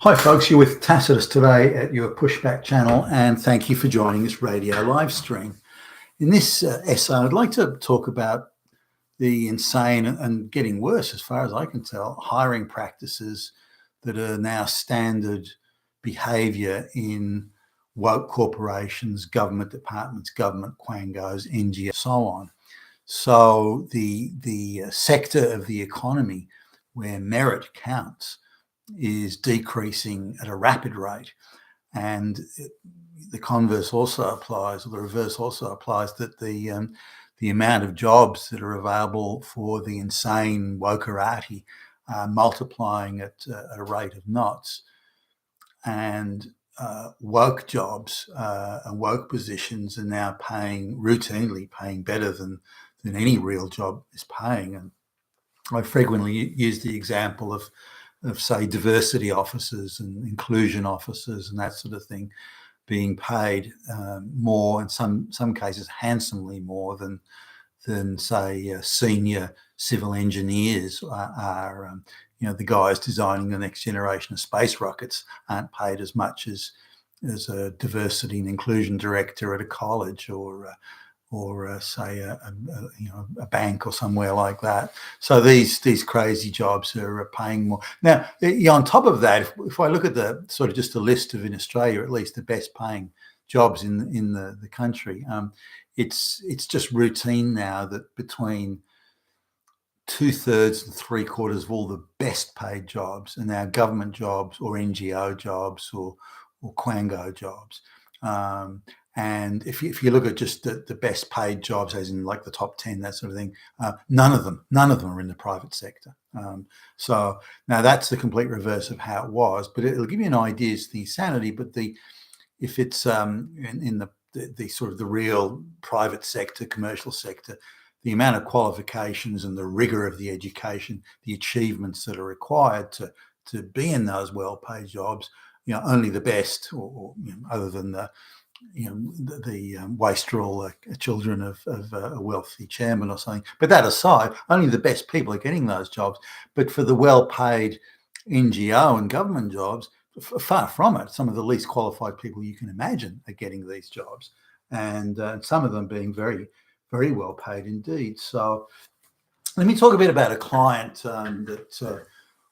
Hi folks, you're with Tacitus today at your Pushback channel, and thank you for joining this radio live stream. In this essay, I'd like to talk about the insane and getting worse, as far as I can tell, hiring practices that are now standard behaviour in woke corporations, government departments, government quangos, NGOs, so on. So the sector of the economy where merit counts is decreasing at a rapid rate. And the converse also applies, or the reverse also applies, that the amount of jobs that are available for the insane wokerati are multiplying at a rate of knots. And woke jobs and woke positions are now routinely paying better than any real job is paying. And I frequently use the example of say diversity officers and inclusion officers and that sort of thing being paid more, in some cases handsomely more than say senior civil engineers are. The guys designing the next generation of space rockets aren't paid as much as a diversity and inclusion director at a college or say a bank or somewhere like that. So these crazy jobs are paying more. Now, on top of that, if I look at the sort of just a list of, in Australia at least, the best paying jobs in the country, it's just routine now that between 2/3 and 3/4 of all the best paid jobs are now government jobs or NGO jobs or quango jobs. And if you look at just the best paid jobs, as in like the top 10, that sort of thing, none of them are in the private sector. So now that's the complete reverse of how it was, but it'll give you an idea as to the insanity. But if it's in the sort of the real private sector, commercial sector, the amount of qualifications and the rigor of the education, the achievements that are required to be in those well-paid jobs, only the best, or other than the wastrel children of a wealthy chairman or something. But that aside, only the best people are getting those jobs. But for the well-paid NGO and government jobs, far from it. Some of the least qualified people you can imagine are getting these jobs, and some of them being very, very well paid indeed. So let me talk a bit about a client that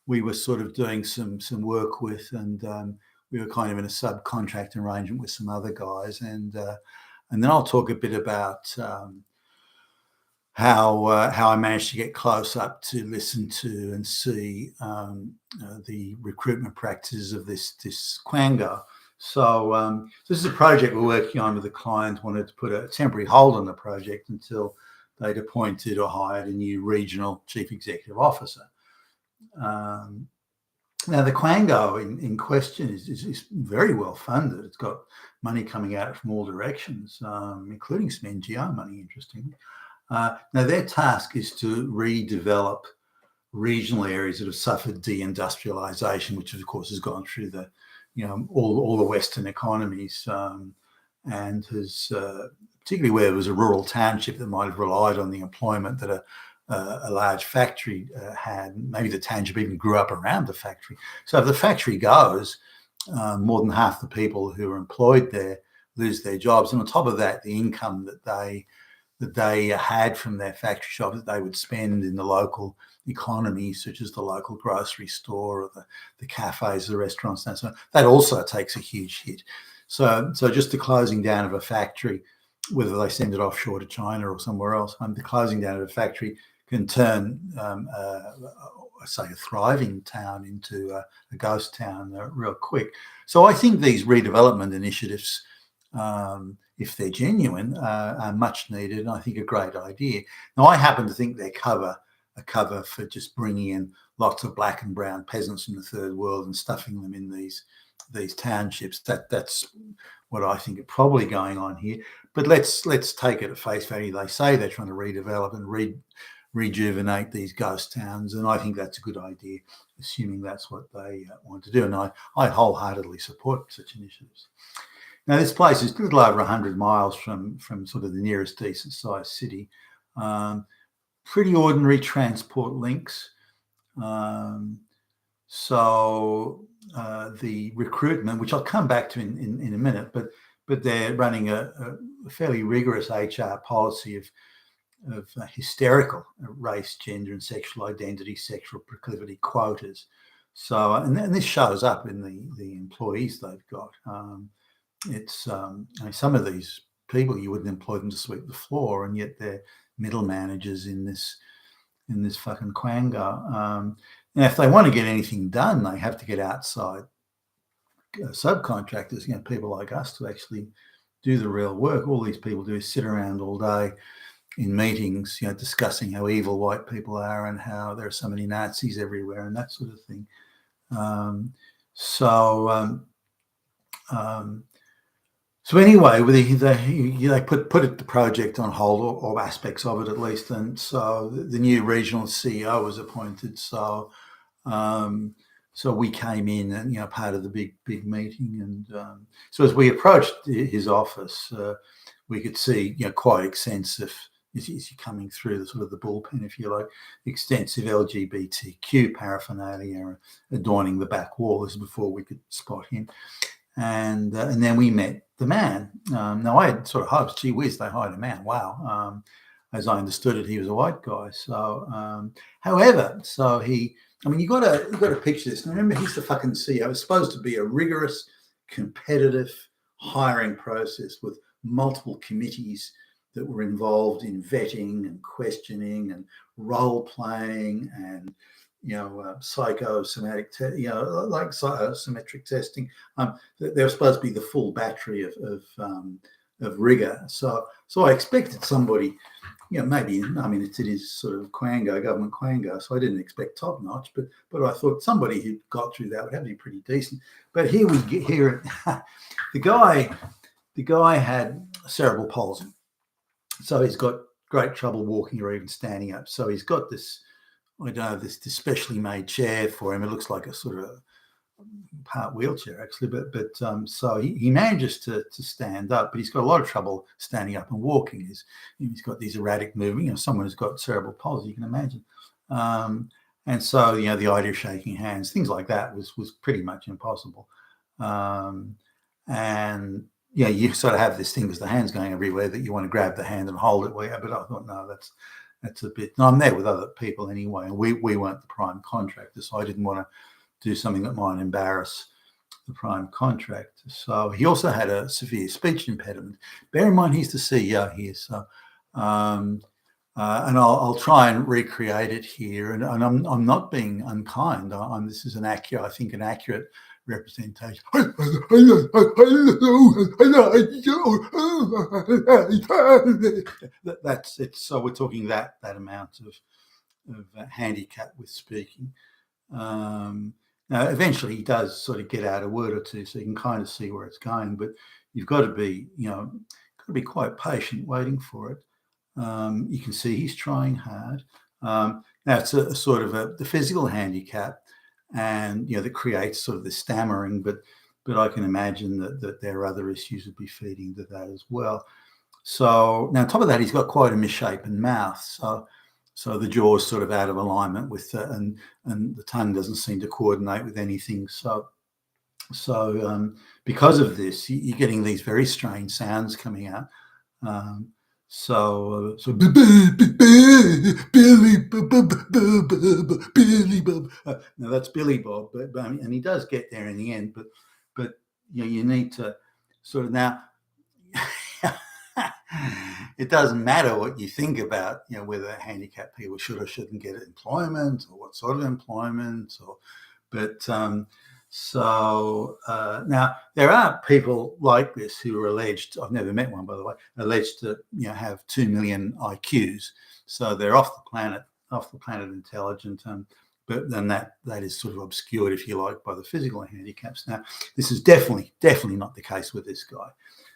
we were sort of doing some work with, and we were kind of in a subcontract arrangement with some other guys, and then I'll talk a bit about how I managed to get close up to listen to and see the recruitment practices of this quango. So this is a project we're working on with a client. Wanted to put a temporary hold on the project until they'd appointed or hired a new regional chief executive officer. Now, the quango in question is very well funded. It's got money coming at it from all directions, including some NGO money, interestingly. Now, their task is to redevelop regional areas that have suffered deindustrialization, which, of course, has gone through all the Western economies, and has particularly where there was a rural township that might have relied on the employment that a large factory had. Maybe the township even grew up around the factory. So if the factory goes, more than half the people who are employed there lose their jobs, and on top of that, the income that they had from their factory job that they would spend in the local economy, such as the local grocery store or the cafes, the restaurants, and so on, that also takes a huge hit. So just the closing down of a factory, whether they send it offshore to China or somewhere else, the closing down of a factory can turn, say, a thriving town into a ghost town real quick. So I think these redevelopment initiatives, if they're genuine, are much needed, and I think a great idea. Now, I happen to think they're a cover for just bringing in lots of black and brown peasants from the third world and stuffing them in these townships. That's what I think are probably going on here. But let's take it at face value. They say they're trying to redevelop and rejuvenate these ghost towns, and I think that's a good idea, assuming that's what they want to do. And I wholeheartedly support such initiatives. Now, this place is a little over 100 miles from sort of the nearest decent-sized city. Pretty ordinary transport links. So the recruitment, which I'll come back to in a minute, but they're running a fairly rigorous HR policy of hysterical race, gender, and sexual identity, sexual proclivity quotas. So, and this shows up in the employees they've got. It's I mean, some of these people you wouldn't employ them to sweep the floor, and yet they're middle managers in this fucking quango. Now, if they want to get anything done, they have to get outside subcontractors, people like us, to actually do the real work. All these people do is sit around all day in meetings, discussing how evil white people are and how there are so many Nazis everywhere and that sort of thing. So anyway, they put the project on hold, or aspects of it at least, and so the new regional CEO was appointed. So we came in and part of the big meeting, and so as we approached his office, we could see quite extensive. Is he coming through the sort of the bullpen, if you like, extensive LGBTQ paraphernalia adorning the back wall. This is before we could spot him. And then we met the man. Now, I had sort of hopes, gee whiz, they hired a man. Wow. As I understood it, he was a white guy. So, however, you got to picture this. Now, remember, he's the fucking CEO. It's supposed to be a rigorous, competitive hiring process with multiple committees that were involved in vetting and questioning and role playing and psychosomatic, like psychometric testing. They were supposed to be the full battery of rigor. So I expected somebody, maybe, it is sort of government quango, so I didn't expect top notch, but I thought somebody who got through that would have to be pretty decent. But here we get here, the guy had cerebral palsy, so he's got great trouble walking or even standing up. So he's got this, I don't know, this specially made chair for him. It looks like a sort of part wheelchair, actually, but so he manages to stand up, but he's got a lot of trouble standing up and walking. He's got these erratic moving. Someone who's got cerebral palsy, you can imagine. And so the idea of shaking hands, things like that, was pretty much impossible. And you sort of have this thing because the hand's going everywhere that you want to grab the hand and hold it. But I thought, no, that's a bit. And I'm there with other people anyway, and we weren't the prime contractor, so I didn't want to do something that might embarrass the prime contractor. So he also had a severe speech impediment. Bear in mind, he's the CEO here, so and I'll try and recreate it here. And I'm not being unkind. This is an accurate representation. That's it. So we're talking that amount of handicap with speaking. Now, eventually, he does sort of get out a word or two, so you can kind of see where it's going. But you've got to be, quite patient waiting for it. You can see he's trying hard. Now, it's a sort of the physical handicap, and that creates sort of the stammering. But I can imagine that there are other issues that be feeding to that as well. So now, on top of that, he's got quite a misshapen mouth. So the jaw is sort of out of alignment with, and the tongue doesn't seem to coordinate with anything. So because of this, you're getting these very strange sounds coming out. So Billy Bob. No, that's Billy Bob, and he does get there in the end. But you need to sort of now. It doesn't matter what you think about, whether handicapped people should or shouldn't get employment or what sort of employment, now there are people like this who are alleged, I've never met one, by the way, alleged to, have 2 million IQs. So they're off the planet intelligent. But then that is sort of obscured, if you like, by the physical handicaps. Now, this is definitely not the case with this guy.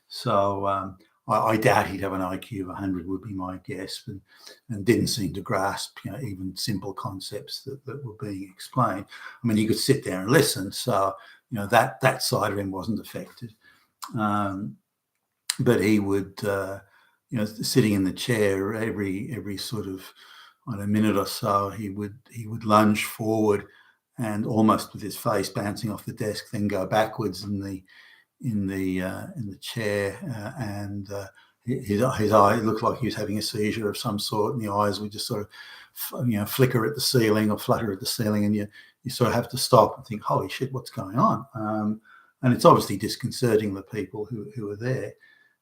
So I doubt he'd have an IQ of 100, would be my guess, and didn't seem to grasp, even simple concepts that were being explained. I mean, he could sit there and listen, so that side of him wasn't affected. But he would, sitting in the chair every sort of, minute or so, he would lunge forward and almost with his face bouncing off the desk, then go backwards in the chair, and his eye looked like he was having a seizure of some sort, and the eyes would just sort of flicker at the ceiling or flutter at the ceiling, and you sort of have to stop and think, holy shit, what's going on? And it's obviously disconcerting the people who are there.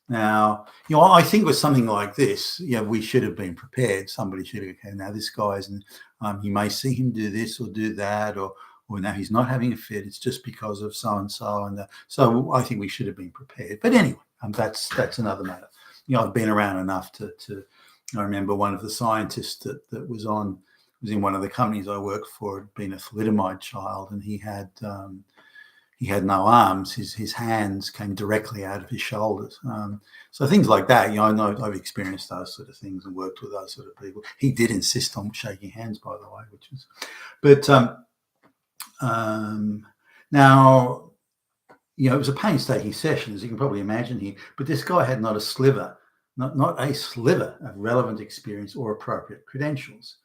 Now, I think with something like this, we should have been prepared. Somebody should have, okay, now this guy's, you may see him do this or do that, or now he's not having a fit. It's just because of so and so, and so I think we should have been prepared. But anyway, that's another matter. I've been around enough to. I remember one of the scientists that was in one of the companies I worked for, had been a thalidomide child, and he had no arms. His hands came directly out of his shoulders. So things like that, I know I've experienced those sort of things and worked with those sort of people. He did insist on shaking hands, by the way, which was, but now, it was a painstaking session, as you can probably imagine here, but this guy had not a sliver of relevant experience or appropriate credentials.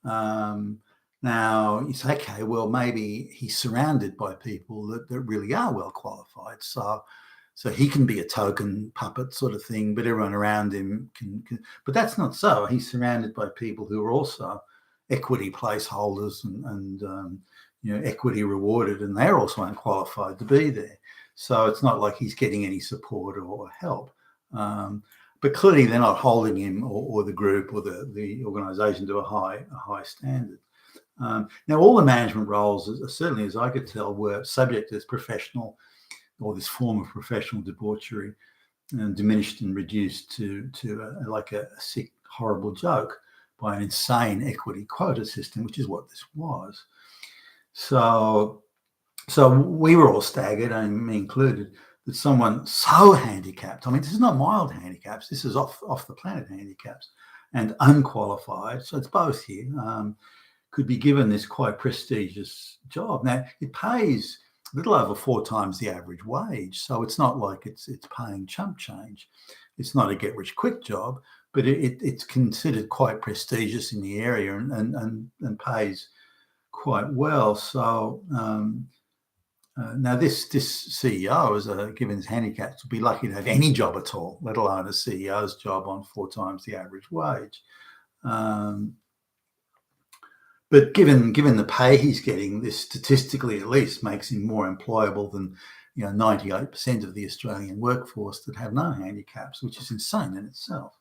Now you say, okay, well, maybe he's surrounded by people that really are well qualified. So he can be a token puppet sort of thing, but everyone around him can. But that's not so. He's surrounded by people who are also equity placeholders and equity rewarded, and they're also unqualified to be there. So it's not like he's getting any support or help. But clearly they're not holding him or the group or the organisation to a high standard. Now, all the management roles, certainly as I could tell, were subject to this professional or this form of professional debauchery, and diminished and reduced to like a sick, horrible joke by an insane equity quota system, which is what this was. So we were all staggered, and me included, that someone so handicapped, this is not mild handicaps, this is off the planet handicaps, and unqualified, so it's both here, could be given this quite prestigious job. Now, it pays a little over 4 times the average wage, so it's not like it's paying chump change. It's not a get-rich-quick job, but it's considered quite prestigious in the area and pays quite well. So now this CEO, given his handicaps, would be lucky to have any job at all, let alone a CEO's job on 4 times the average wage. But given the pay he's getting, this statistically at least makes him more employable than 98% of the Australian workforce that have no handicaps, which is insane in itself.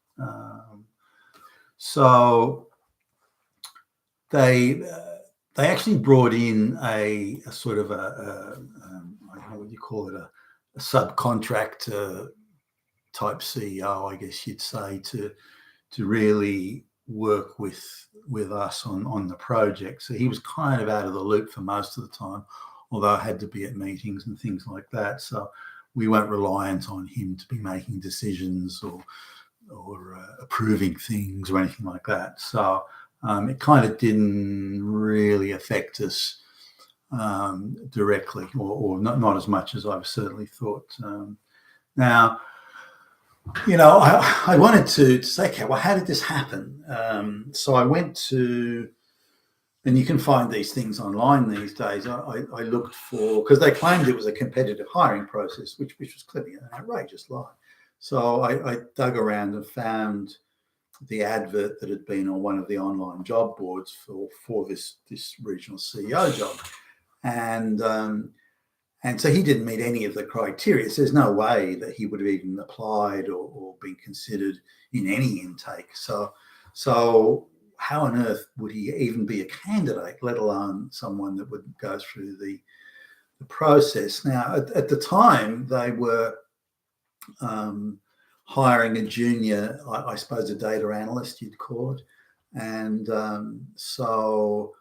So they actually brought in a sort of I don't know what you call it, a subcontractor type CEO, I guess you'd say, to really work with us on the project. So he was kind of out of the loop for most of the time, although I had to be at meetings and things like that. So we weren't reliant on him to be making decisions or approving things or anything like that. So it kind of didn't really affect us directly, or not as much as I've certainly thought. Now, I wanted to say, okay, well, how did this happen? So I went to, and you can find these things online these days. I looked for, because they claimed it was a competitive hiring process, which was clearly an outrageous lie. So I dug around and found the advert that had been on one of the online job boards for this regional CEO job, and so he didn't meet any of the criteria. So there's no way that he would have even applied or been considered in any intake. So how on earth would he even be a candidate, let alone someone that would go through the process? Now, at the time, they were hiring a junior, I suppose a data analyst, you'd call it. And so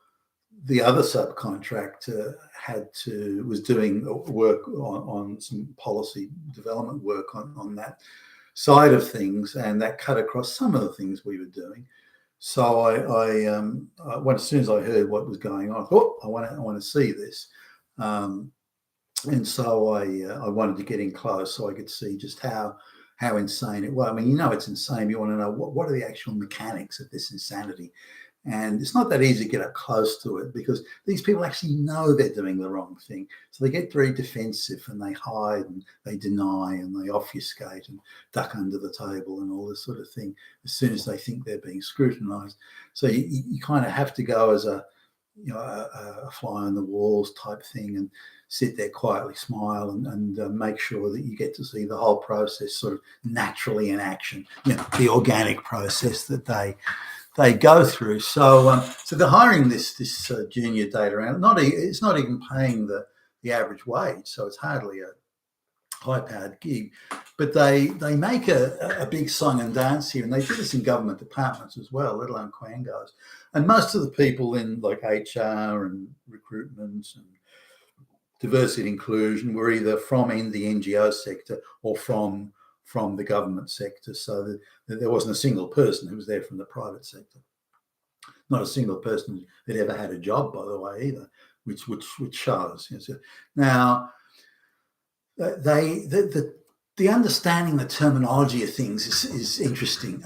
the other subcontractor was doing work on some policy development work on that side of things, and that cut across some of the things we were doing. So I as soon as I heard what was going on, I thought, I want to see this, and so I wanted to get in close so I could see just how insane it was. It's insane. You want to know what are the actual mechanics of this insanity. And it's not that easy to get up close to it because these people actually know they're doing the wrong thing. So they get very defensive and they hide and they deny and they obfuscate and duck under the table and all this sort of thing as soon as they think they're being scrutinized. So you kind of have to go as a fly on the walls type thing and sit there quietly, smile and make sure that you get to see the whole process sort of naturally in action, the organic process that they go through. So they're hiring this junior data analyst. It's not even paying the average wage, so it's hardly a high-powered gig. But they make a big song and dance here, and they do this in government departments as well, let alone Quangos. And most of the people in like HR and recruitment and diversity and inclusion were either from the NGO sector or from the government sector, so that there wasn't a single person who was there from the private sector. Not a single person that ever had a job, by the way, either, which shows. So now, the understanding the terminology of things is interesting.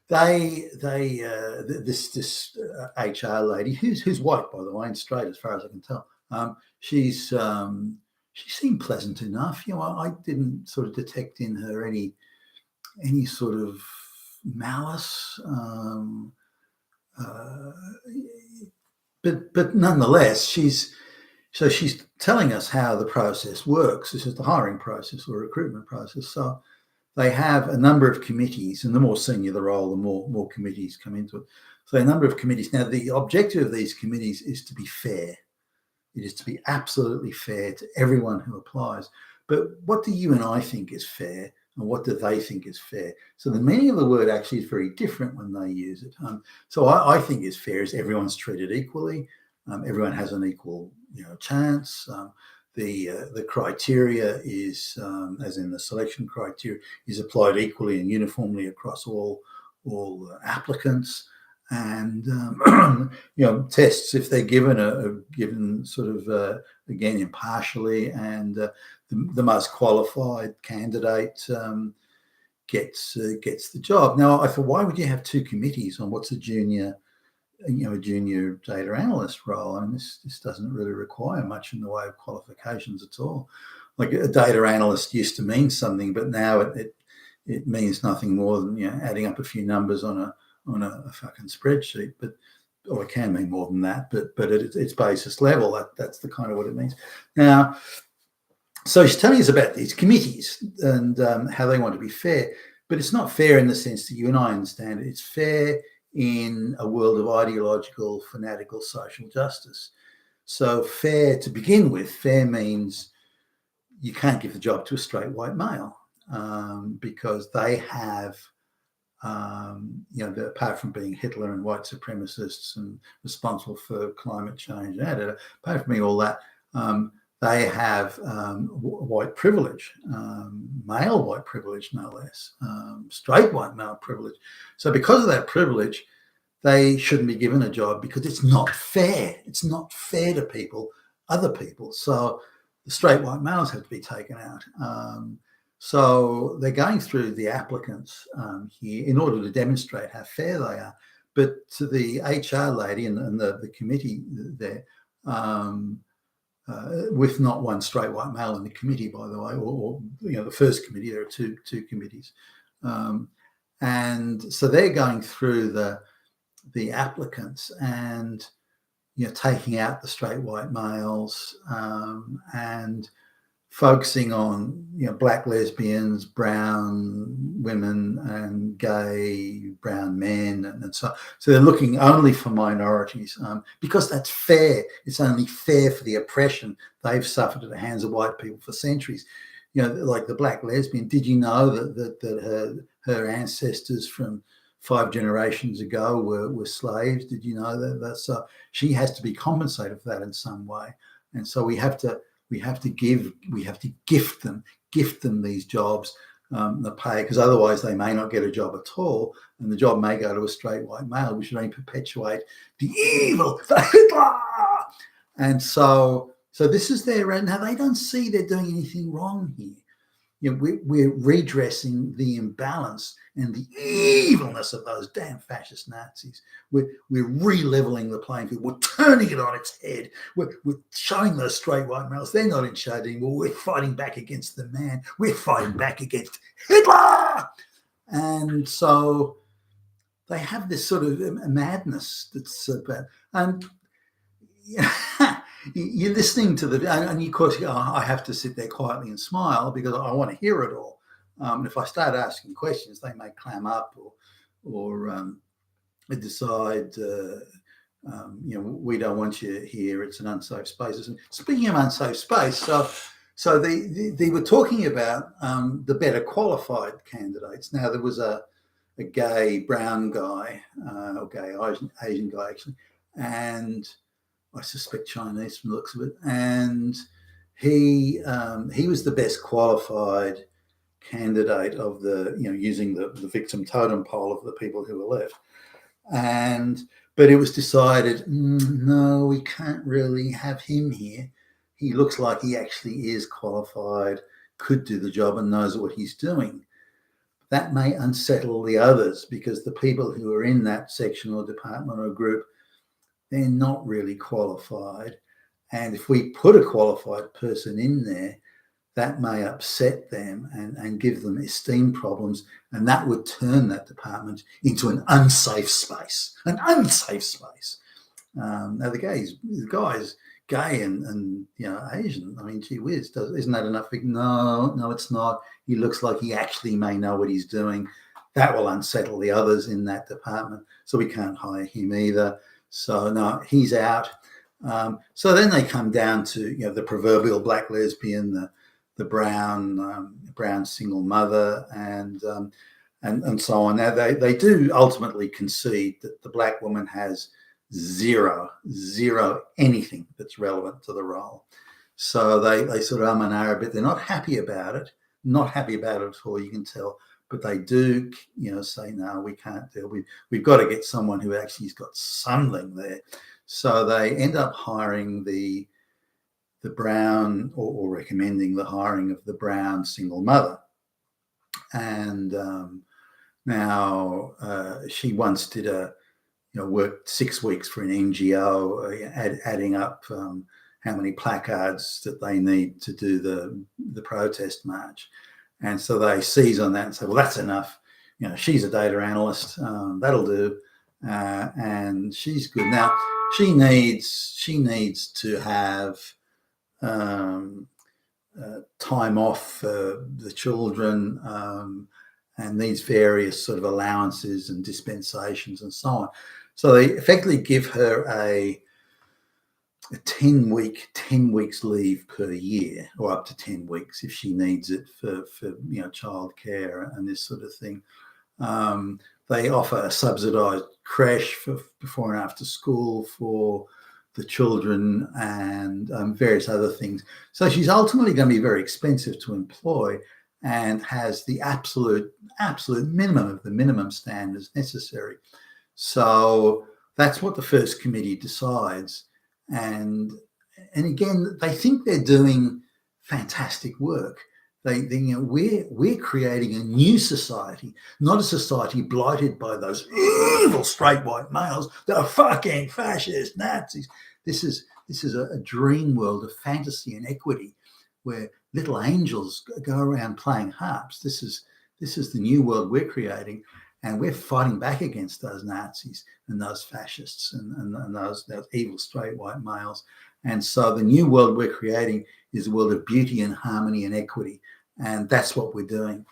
This HR lady who's white, by the way, and straight as far as I can tell. She seemed pleasant enough. I didn't sort of detect in her any sort of malice. But nonetheless, she's telling us how the process works. This is the hiring process or recruitment process. So they have a number of committees, and the more senior the role, the more committees come into it. So a number of committees. Now, the objective of these committees is to be fair. It is to be absolutely fair to everyone who applies. But what do you and I think is fair, and what do they think is fair? So the meaning of the word actually is very different when they use it. So I think is fair is everyone's treated equally. Everyone has an equal chance. The criteria is, as in the selection criteria, is applied equally and uniformly across all applicants. And tests, if they're given, are given sort of again impartially, and the most qualified candidate gets the job. Now, I thought, why would you have two committees on what's a junior data analyst role? I mean, this doesn't really require much in the way of qualifications at all. Like a data analyst used to mean something, but now it means nothing more than adding up a few numbers on a fucking spreadsheet, or it can mean more than that, but at its basis level, that's the kind of what it means. Now, so she's telling us about these committees and how they want to be fair, but it's not fair in the sense that you and I understand it. It's fair in a world of ideological, fanatical social justice. So fair to begin with, fair means you can't give the job to a straight white male because they have apart from being Hitler and white supremacists and responsible for climate change, apart from being all that, they have white privilege, male white privilege, no less, straight white male privilege. So because of that privilege, they shouldn't be given a job because it's not fair. It's not fair to other people. So the straight white males have to be taken out. So they're going through the applicants here in order to demonstrate how fair they are. But to the HR lady and the committee there, with not one straight white male in the committee, by the way, or the first committee, there are two committees, and so they're going through the applicants and taking out the straight white males and focusing on black lesbians, brown women, and gay brown men, and so they're looking only for minorities because that's fair. It's only fair for the oppression they've suffered at the hands of white people for centuries. Like the black lesbian. Did you know that her ancestors from 5 generations ago were slaves? Did you know that? So she has to be compensated for that in some way, and so we have to gift them these jobs, the pay, because otherwise they may not get a job at all, and the job may go to a straight white male, which would only perpetuate the evil, the Hitler. And so this is their, now they don't see they're doing anything wrong here. we're redressing the imbalance and the evilness of those damn fascist Nazis. We're re-leveling the playing field. We're turning it on its head. We're showing those straight white males they're not in charge anymore. We're fighting back against the man. We're fighting back against Hitler. And so they have this sort of madness that's about, and you're listening to and of course I have to sit there quietly and smile because I want to hear it all. If I start asking questions, they may clam up or decide, we don't want you here. It's an unsafe space. And speaking of unsafe space, so they were talking about the better qualified candidates. Now there was a gay brown guy, or gay Asian guy actually, and I suspect Chinese from the looks of it, and he was the best qualified candidate of the, using the victim totem pole of the people who were left. But it was decided, no, we can't really have him here. He looks like he actually is qualified, could do the job and knows what he's doing. That may unsettle the others because the people who are in that section or department or group, they're not really qualified. And if we put a qualified person in there, that may upset them and give them esteem problems. And that would turn that department into an unsafe space, Now the guy's gay and Asian. I mean, gee whiz, isn't that enough? No, it's not. He looks like he actually may know what he's doing. That will unsettle the others in that department. So we can't hire him either. So no, he's out. So then they come down to the proverbial black lesbian, the brown single mother, and so on. Now they do ultimately concede that the black woman has zero anything that's relevant to the role. So they sort of and ah, but they're not happy about it. Not happy about it at all. You can tell. But they do, say, no, we can't do it. We've got to get someone who actually has got something there. So they end up hiring the brown, or recommending the hiring of the brown single mother. And now she once did worked 6 weeks for an NGO, adding up how many placards that they need to do the protest march. And so they seize on that and say, well, that's enough. She's a data analyst. That'll do. And she's good. Now, she needs to have time off for the children, and these various sort of allowances and dispensations and so on. So they effectively give her a 10 weeks leave per year, or up to 10 weeks if she needs it for childcare and this sort of thing. They offer a subsidised creche for before and after school for the children, and various other things. So she's ultimately going to be very expensive to employ, and has the absolute minimum of the minimum standards necessary. So that's what the first committee decides. And again, they think they're doing fantastic work. We're creating a new society, not a society blighted by those evil straight white males that are fucking fascist Nazis. This is a dream world of fantasy and equity, where little angels go around playing harps. This is the new world we're creating, and we're fighting back against those Nazis and those fascists and those evil straight white males. And so the new world we're creating is a world of beauty and harmony and equity. And that's what we're doing.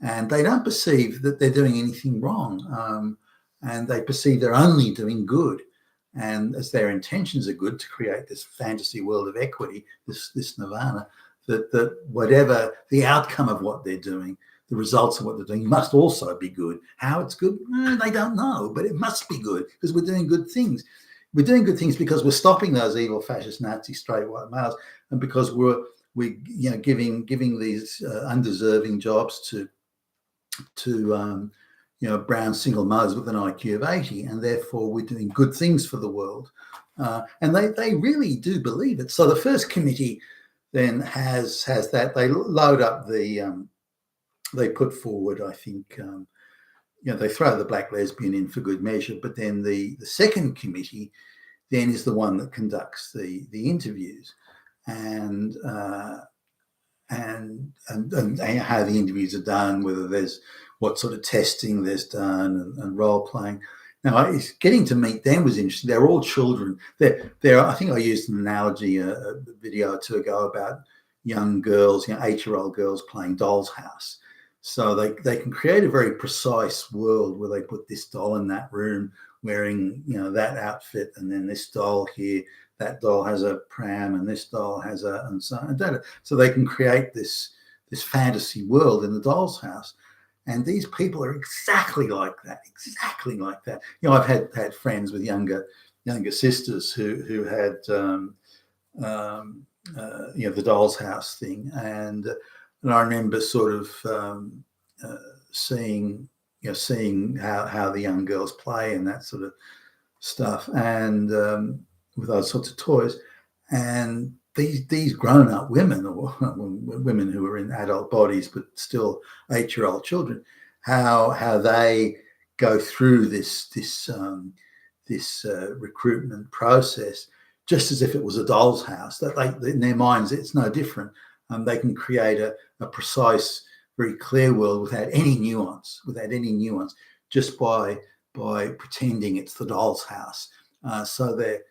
And they don't perceive that they're doing anything wrong. And they perceive they're only doing good. And as their intentions are good to create this fantasy world of equity, this nirvana, that whatever the outcome of what they're doing, the results of what they're doing must also be good. How it's good, they don't know, but it must be good because we're doing good things. We're doing good things because we're stopping those evil fascist Nazi straight white males, and because we're giving these undeserving jobs to brown single mothers with an IQ of 80, and therefore we're doing good things for the world. And they really do believe it. So the first committee, then has that. They load up the they put forward, I think, they throw the black lesbian in for good measure, but then the second committee then is the one that conducts the interviews, and how the interviews are done, whether there's what sort of testing there's done, and role playing. Now, getting to meet them was interesting. They're all children. They're I think I used an analogy a video or two ago about young girls, 8-year-old girls playing doll's house. So they can create a very precise world where they put this doll in that room wearing, that outfit, and then this doll here, that doll has a pram, and this doll has and so on. So they can create this fantasy world in the doll's house. And these people are exactly like that. I've had friends with younger sisters who had the doll's house thing, and I remember sort of seeing how the young girls play and that sort of stuff, and with those sorts of toys, and these grown-up women, or women who are in adult bodies but still 8-year-old children, how they go through this recruitment process just as if it was a doll's house. That in their minds it's no different. They can create a precise, very clear world without any nuance, just by pretending it's the doll's house. So they're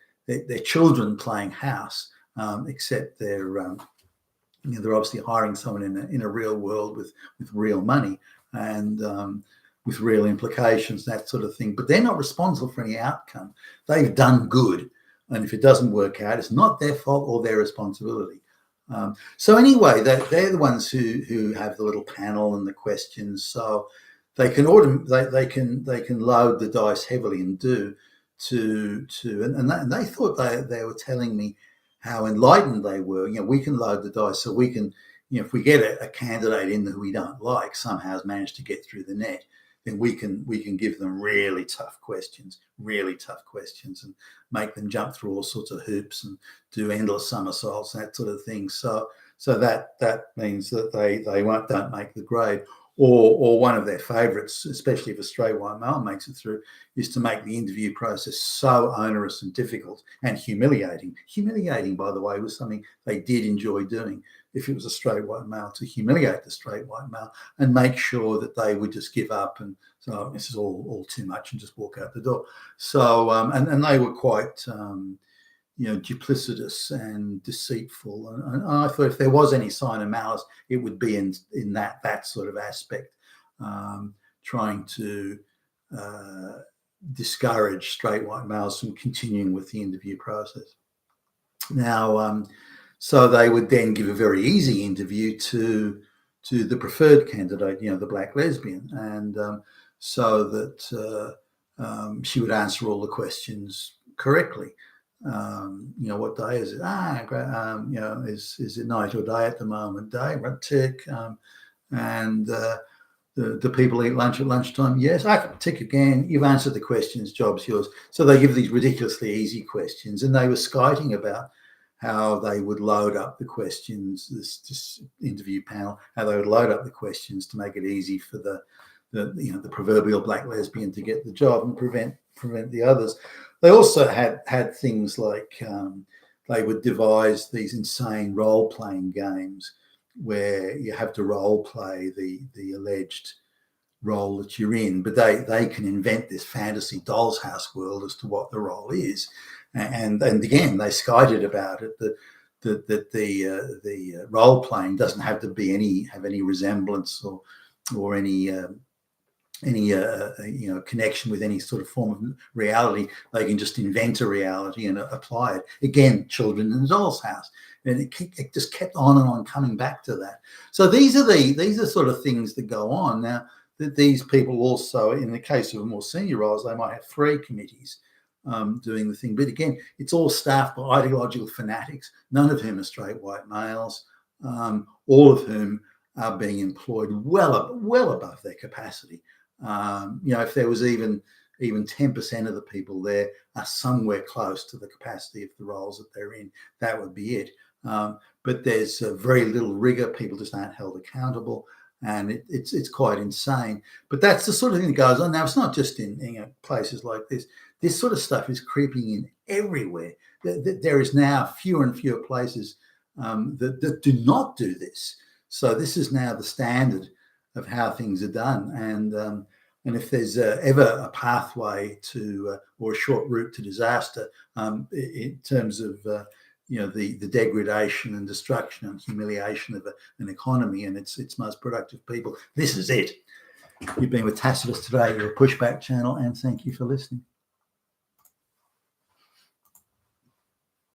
children playing house, except they're obviously hiring someone in a real world with real money and with real implications, that sort of thing. But they're not responsible for any outcome. They've done good, and if it doesn't work out, it's not their fault or their responsibility. So anyway, they're the ones who have the little panel and the questions. So they can they can load the dice heavily and they thought they were telling me how enlightened they were. We can load the dice, so we can, if we get a candidate in who we don't like, somehow has managed to get through the net, then we can give them really tough questions, and make them jump through all sorts of hoops and do endless somersaults, that sort of thing. So that means that they don't make the grade. Or one of their favourites, especially if a straight white male makes it through, is to make the interview process so onerous and difficult and humiliating. Humiliating, by the way, was something they did enjoy doing. If it was a straight white male, to humiliate the straight white male and make sure that they would just give up and so this is all too much and just walk out the door. So and they were quite duplicitous and deceitful, and I thought if there was any sign of malice, it would be in that sort of aspect, trying to discourage straight white males from continuing with the interview process. Now, so they would then give a very easy interview to the preferred candidate, the black lesbian, and so that she would answer all the questions correctly. What day is it? Is it night or day at the moment? Day, right? Tick. And the people eat lunch at lunchtime? Yes. I can tick again. You've answered the questions. Job's yours. So they give these ridiculously easy questions, and they were skiting about how they would load up the questions. This interview panel, how they would load up the questions to make it easy for the proverbial black lesbian to get the job and prevent the others. They also had things like they would devise these insane role-playing games where you have to role-play the alleged role that you're in, but they can invent this fantasy doll's house world as to what the role is, and again they skited about it that the role-playing doesn't have to be have any resemblance or any connection with any sort of form of reality. They can just invent a reality and apply it. Again, children in the doll's house, and it just kept on and on coming back to that. So these are sort of things that go on now. That these people also, in the case of more senior roles, they might have 3 committees doing the thing. But again, it's all staffed by ideological fanatics, none of whom are straight white males, all of whom are being employed well above their capacity. If there was even 10% of the people there are somewhere close to the capacity of the roles that they're in, that would be it. But there's very little rigor. People just aren't held accountable, and it's quite insane. But that's the sort of thing that goes on. Now, it's not just in places like this. This sort of stuff is creeping in everywhere. There is now fewer and fewer places that do not do this. So this is now the standard of how things are done. And if there's ever a pathway to or a short route to disaster in terms of the degradation and destruction and humiliation of an economy and its most productive people, this is it. You've been with Tacitus today, your Pushback channel, and thank you for listening.